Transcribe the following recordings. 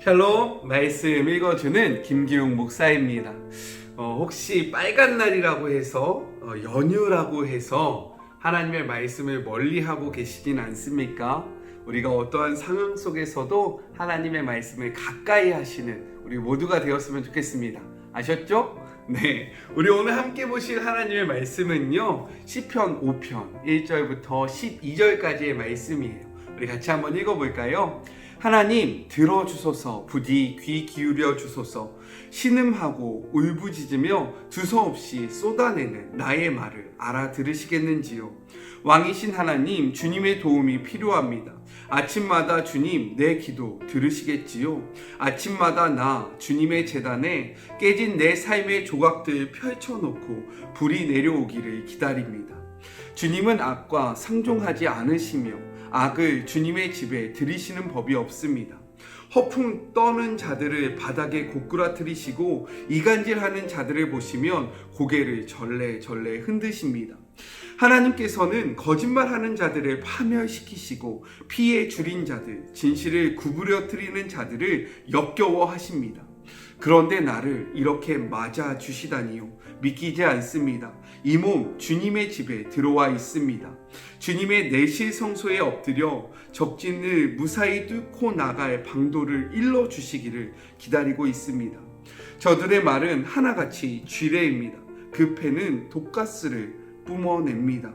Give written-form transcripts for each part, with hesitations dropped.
샬롬, 말씀 읽어주는 김기용 목사입니다. 혹시 빨간 날이라고 해서 연휴라고 해서 하나님의 말씀을 멀리하고 계시진 않습니까? 우리가 어떠한 상황 속에서도 하나님의 말씀을 가까이 하시는 우리 모두가 되었으면 좋겠습니다. 아셨죠? 네, 우리 오늘 함께 보실 하나님의 말씀은요, 시편 5편 1절부터 12절까지의 말씀이에요. 우리 같이 한번 읽어볼까요? 하나님 들어주소서, 부디 귀 기울여 주소서. 신음하고 울부짖으며 두서없이 쏟아내는 나의 말을 알아들으시겠는지요. 왕이신 하나님, 주님의 도움이 필요합니다. 아침마다 주님 내 기도 들으시겠지요. 아침마다 나 주님의 제단에 깨진 내 삶의 조각들 펼쳐놓고 불이 내려오기를 기다립니다. 주님은 악과 상종하지 않으시며 악을 주님의 집에 들이시는 법이 없습니다. 허풍 떠는 자들을 바닥에 고꾸라뜨리시고 이간질하는 자들을 보시면 고개를 절레절레 흔드십니다. 하나님께서는 거짓말하는 자들을 파멸시키시고 피해 줄인 자들, 진실을 구부려뜨리는 자들을 역겨워하십니다. 그런데 나를 이렇게 맞아 주시다니요. 믿기지 않습니다. 이 몸 주님의 집에 들어와 있습니다. 주님의 내실 성소에 엎드려 적진을 무사히 뚫고 나갈 방도를 일러 주시기를 기다리고 있습니다. 저들의 말은 하나같이 쥐레입니다. 그 패는 독가스를 뿜어냅니다.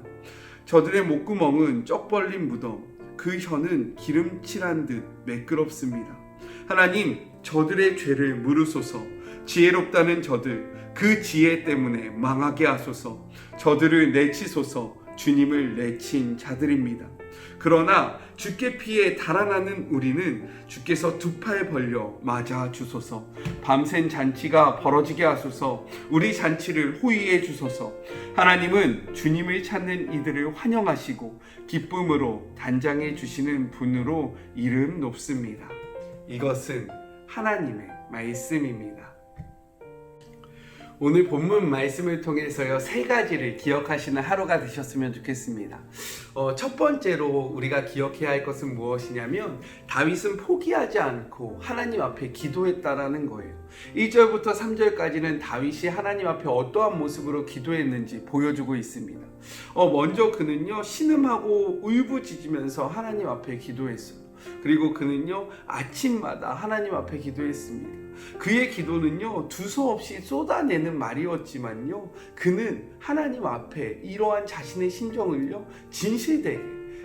저들의 목구멍은 쩍 벌린 무덤, 그 혀는 기름칠한 듯 매끄럽습니다. 하나님, 저들의 죄를 물으소서. 지혜롭다는 저들, 그 지혜 때문에 망하게 하소서. 저들을 내치소서. 주님을 내친 자들입니다. 그러나 주께 피해 달아나는 우리는 주께서 두 팔 벌려 맞아 주소서. 밤샘 잔치가 벌어지게 하소서. 우리 잔치를 호위해 주소서. 하나님은 주님을 찾는 이들을 환영하시고 기쁨으로 단장해 주시는 분으로 이름 높습니다. 이것은 하나님의 말씀입니다. 오늘 본문 말씀을 통해서요, 세 가지를 기억하시는 하루가 되셨으면 좋겠습니다. 첫 번째로 우리가 기억해야 할 것은 무엇이냐면, 다윗은 포기하지 않고 하나님 앞에 기도했다라는 거예요. 1절부터 3절까지는 다윗이 하나님 앞에 어떠한 모습으로 기도했는지 보여주고 있습니다. 먼저 그는요, 신음하고 울부짖으면서 하나님 앞에 기도했어요. 그리고 그는요, 아침마다 하나님 앞에 기도했습니다. 그의 기도는요, 두서없이 쏟아내는 말이었지만요, 그는 하나님 앞에 이러한 자신의 심정을요, 진실되게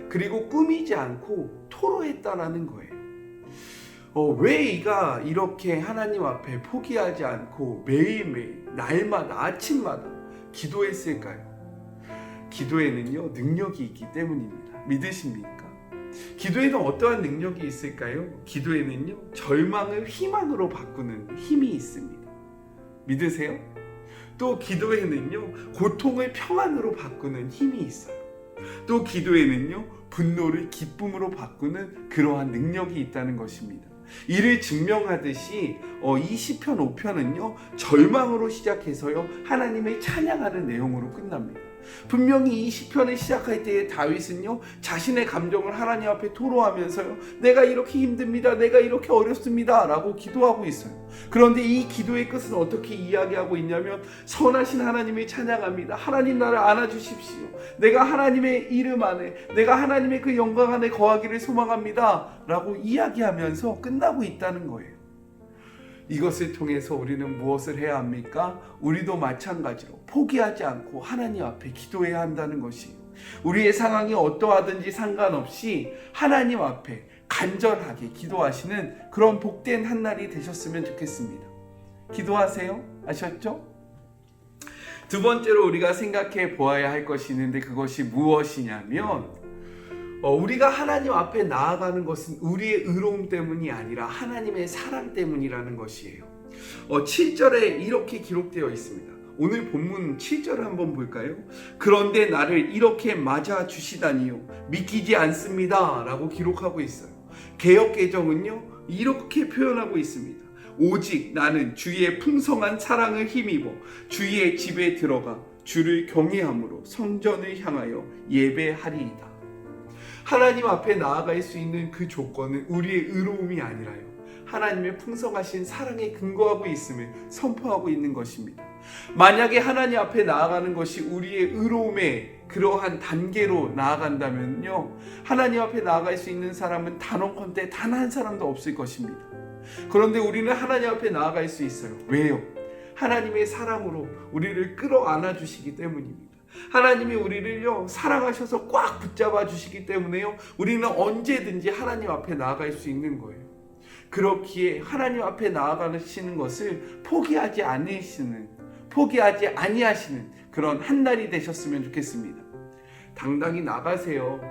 그리고 꾸미지 않고 토로했다라는 거예요. 왜 이가 이렇게 하나님 앞에 포기하지 않고 매일매일 날마다 아침마다 기도했을까요? 기도에는요, 능력이 있기 때문입니다. 믿으십니까? 기도에는 어떠한 능력이 있을까요? 기도에는요, 절망을 희망으로 바꾸는 힘이 있습니다. 믿으세요? 또 기도에는요, 고통을 평안으로 바꾸는 힘이 있어요. 또 기도에는요, 분노를 기쁨으로 바꾸는 그러한 능력이 있다는 것입니다. 이를 증명하듯이 이 시편 5편은요, 절망으로 시작해서요, 하나님을 찬양하는 내용으로 끝납니다. 분명히 이 시편을 시작할 때에 다윗은요, 자신의 감정을 하나님 앞에 토로하면서요, 내가 이렇게 힘듭니다, 내가 이렇게 어렵습니다 라고 기도하고 있어요. 그런데 이 기도의 끝은 어떻게 이야기하고 있냐면, 선하신 하나님을 찬양합니다. 하나님 나를 안아주십시오. 내가 하나님의 이름 안에, 내가 하나님의 그 영광 안에 거하기를 소망합니다 라고 이야기하면서 끝나고 있다는 거예요. 이것을 통해서 우리는 무엇을 해야 합니까? 우리도 마찬가지로 포기하지 않고 하나님 앞에 기도해야 한다는 것이에요. 우리의 상황이 어떠하든지 상관없이 하나님 앞에 간절하게 기도하시는 그런 복된 한 날이 되셨으면 좋겠습니다. 기도하세요. 아셨죠? 두 번째로 우리가 생각해 보아야 할 것이 있는데, 그것이 무엇이냐면, 우리가 하나님 앞에 나아가는 것은 우리의 의로움 때문이 아니라 하나님의 사랑 때문이라는 것이에요. 7절에 이렇게 기록되어 있습니다. 오늘 본문 7절을 한번 볼까요? 그런데 나를 이렇게 맞아 주시다니요, 믿기지 않습니다 라고 기록하고 있어요. 개역개정은요, 이렇게 표현하고 있습니다. 오직 나는 주의 풍성한 사랑을 힘입어 주의 집에 들어가 주를 경외함으로 성전을 향하여 예배하리이다. 하나님 앞에 나아갈 수 있는 그 조건은 우리의 의로움이 아니라요, 하나님의 풍성하신 사랑에 근거하고 있음을 선포하고 있는 것입니다. 만약에 하나님 앞에 나아가는 것이 우리의 의로움의 그러한 단계로 나아간다면요, 하나님 앞에 나아갈 수 있는 사람은 단언컨대 단 한 사람도 없을 것입니다. 그런데 우리는 하나님 앞에 나아갈 수 있어요. 왜요? 하나님의 사랑으로 우리를 끌어안아 주시기 때문입니다. 하나님이 우리를요 사랑하셔서 꽉 붙잡아 주시기 때문에요, 우리는 언제든지 하나님 앞에 나아갈 수 있는 거예요. 그렇기에 하나님 앞에 나아가시는 것을 포기하지 아니하시는 그런 한 날이 되셨으면 좋겠습니다. 당당히 나가세요.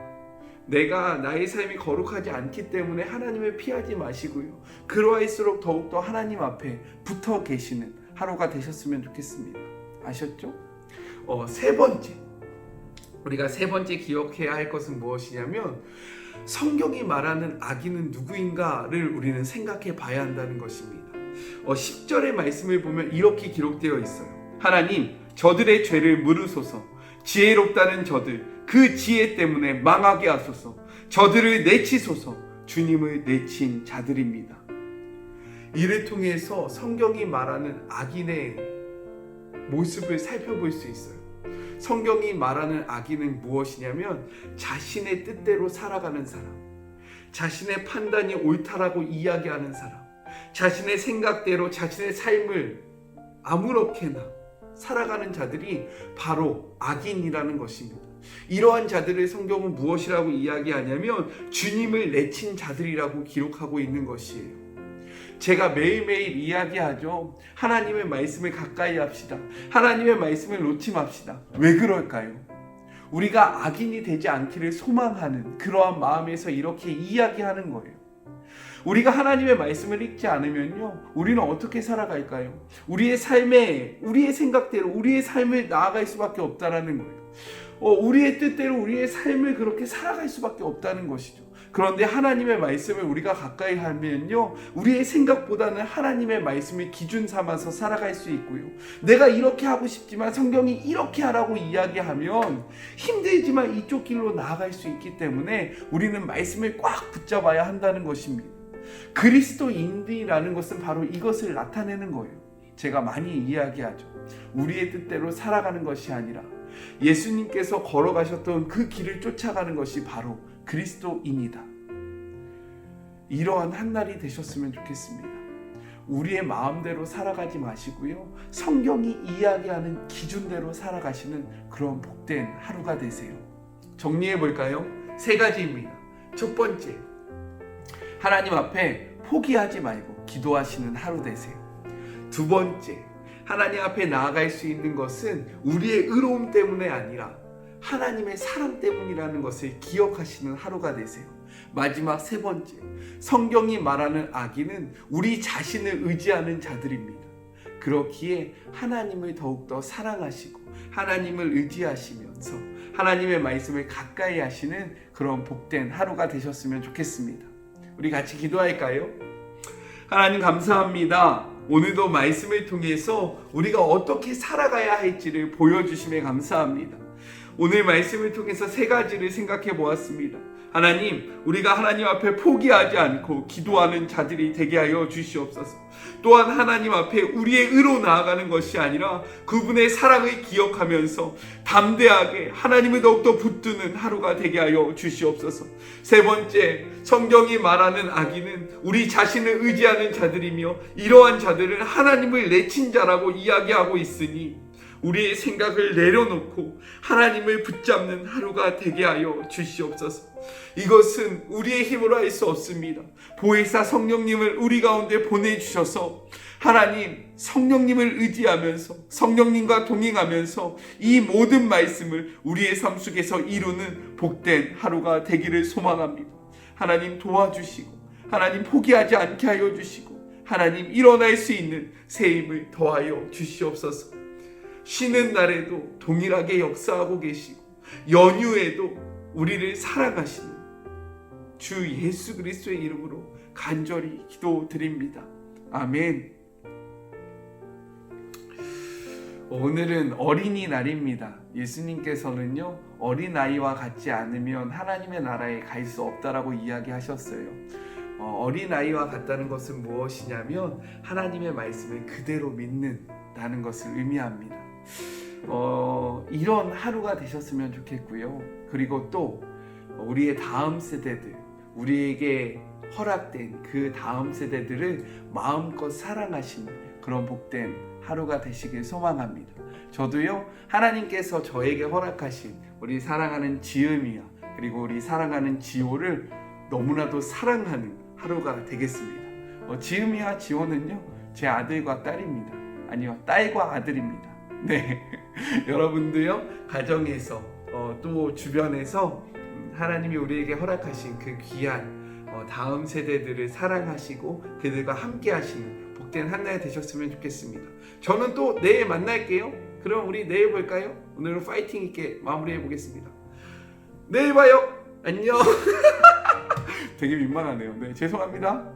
나의 삶이 거룩하지 않기 때문에 하나님을 피하지 마시고요, 그러할수록 더욱더 하나님 앞에 붙어 계시는 하루가 되셨으면 좋겠습니다. 아셨죠? 우리가 세 번째 기억해야 할 것은 무엇이냐면, 성경이 말하는 악인은 누구인가를 우리는 생각해 봐야 한다는 것입니다. 10절의 말씀을 보면 이렇게 기록되어 있어요. 하나님, 저들의 죄를 물으소서. 지혜롭다는 저들, 그 지혜 때문에 망하게 하소서. 저들을 내치소서. 주님을 내친 자들입니다. 이를 통해서 성경이 말하는 악인의 모습을 살펴볼 수 있어요. 성경이 말하는 악인은 무엇이냐면, 자신의 뜻대로 살아가는 사람, 자신의 판단이 옳다라고 이야기하는 사람, 자신의 생각대로 자신의 삶을 아무렇게나 살아가는 자들이 바로 악인이라는 것입니다. 이러한 자들을 성경은 무엇이라고 이야기하냐면, 주님을 내친 자들이라고 기록하고 있는 것이에요. 제가 매일매일 이야기하죠. 하나님의 말씀을 가까이 합시다. 하나님의 말씀을 놓지 맙시다. 왜 그럴까요? 우리가 악인이 되지 않기를 소망하는 그러한 마음에서 이렇게 이야기하는 거예요. 우리가 하나님의 말씀을 읽지 않으면요, 우리는 어떻게 살아갈까요? 우리의 생각대로 우리의 삶을 나아갈 수밖에 없다라는 거예요. 우리의 뜻대로 우리의 삶을 그렇게 살아갈 수밖에 없다는 것이죠. 그런데 하나님의 말씀을 우리가 가까이 하면요, 우리의 생각보다는 하나님의 말씀을 기준 삼아서 살아갈 수 있고요, 내가 이렇게 하고 싶지만 성경이 이렇게 하라고 이야기하면 힘들지만 이쪽 길로 나아갈 수 있기 때문에 우리는 말씀을 꽉 붙잡아야 한다는 것입니다. 그리스도인이라는 것은 바로 이것을 나타내는 거예요. 제가 많이 이야기하죠. 우리의 뜻대로 살아가는 것이 아니라 예수님께서 걸어가셨던 그 길을 쫓아가는 것이 바로 그리스도인이다. 이러한 한 날이 되셨으면 좋겠습니다. 우리의 마음대로 살아가지 마시고요, 성경이 이야기하는 기준대로 살아가시는 그런 복된 하루가 되세요. 정리해 볼까요? 3가지입니다. 첫 번째, 하나님 앞에 포기하지 말고 기도하시는 하루 되세요. 두 번째, 하나님 앞에 나아갈 수 있는 것은 우리의 의로움 때문에 아니라 하나님의 사랑 때문이라는 것을 기억하시는 하루가 되세요. 마지막 3번째, 성경이 말하는 악인은 우리 자신을 의지하는 자들입니다. 그렇기에 하나님을 더욱더 사랑하시고 하나님을 의지하시면서 하나님의 말씀을 가까이 하시는 그런 복된 하루가 되셨으면 좋겠습니다. 우리 같이 기도할까요? 하나님 감사합니다. 오늘도 말씀을 통해서 우리가 어떻게 살아가야 할지를 보여주심에 감사합니다. 오늘 말씀을 통해서 3가지를 생각해 보았습니다. 하나님, 우리가 하나님 앞에 포기하지 않고 기도하는 자들이 되게 하여 주시옵소서. 또한 하나님 앞에 우리의 의로 나아가는 것이 아니라 그분의 사랑을 기억하면서 담대하게 하나님을 더욱더 붙드는 하루가 되게 하여 주시옵소서. 3번째, 성경이 말하는 악인은 우리 자신을 의지하는 자들이며 이러한 자들은 하나님을 내친 자라고 이야기하고 있으니 우리의 생각을 내려놓고 하나님을 붙잡는 하루가 되게 하여 주시옵소서. 이것은 우리의 힘으로 할 수 없습니다. 보혜사 성령님을 우리 가운데 보내주셔서 하나님, 성령님을 의지하면서 성령님과 동행하면서 이 모든 말씀을 우리의 삶 속에서 이루는 복된 하루가 되기를 소망합니다. 하나님 도와주시고 하나님 포기하지 않게 하여 주시고 하나님 일어날 수 있는 새 힘을 더하여 주시옵소서. 쉬는 날에도 동일하게 역사하고 계시고 연휴에도 우리를 사랑하시는 주 예수 그리스도의 이름으로 간절히 기도드립니다. 아멘. 오늘은 어린이날입니다. 예수님께서는요, 어린아이와 같지 않으면 하나님의 나라에 갈 수 없다라고 이야기하셨어요. 어린아이와 같다는 것은 무엇이냐면 하나님의 말씀을 그대로 믿는다는 것을 의미합니다. 이런 하루가 되셨으면 좋겠고요. 그리고 또 우리의 다음 세대들, 우리에게 허락된 그 다음 세대들을 마음껏 사랑하시는 그런 복된 하루가 되시길 소망합니다. 저도요, 하나님께서 저에게 허락하신 우리 사랑하는 지음이와 그리고 우리 사랑하는 지호를 너무나도 사랑하는 하루가 되겠습니다. 지음이와 지호는요, 제 아들과 딸입니다. 아니요, 딸과 아들입니다. 네, 여러분도요, 가정에서 또 주변에서 하나님이 우리에게 허락하신 그 귀한 다음 세대들을 사랑하시고 그들과 함께 하시는 복된 한 날 되셨으면 좋겠습니다. 저는 또 내일 만날게요. 그럼 우리 내일 볼까요? 오늘은 파이팅 있게 마무리해 보겠습니다. 내일 봐요. 안녕. 되게 민망하네요. 네, 죄송합니다.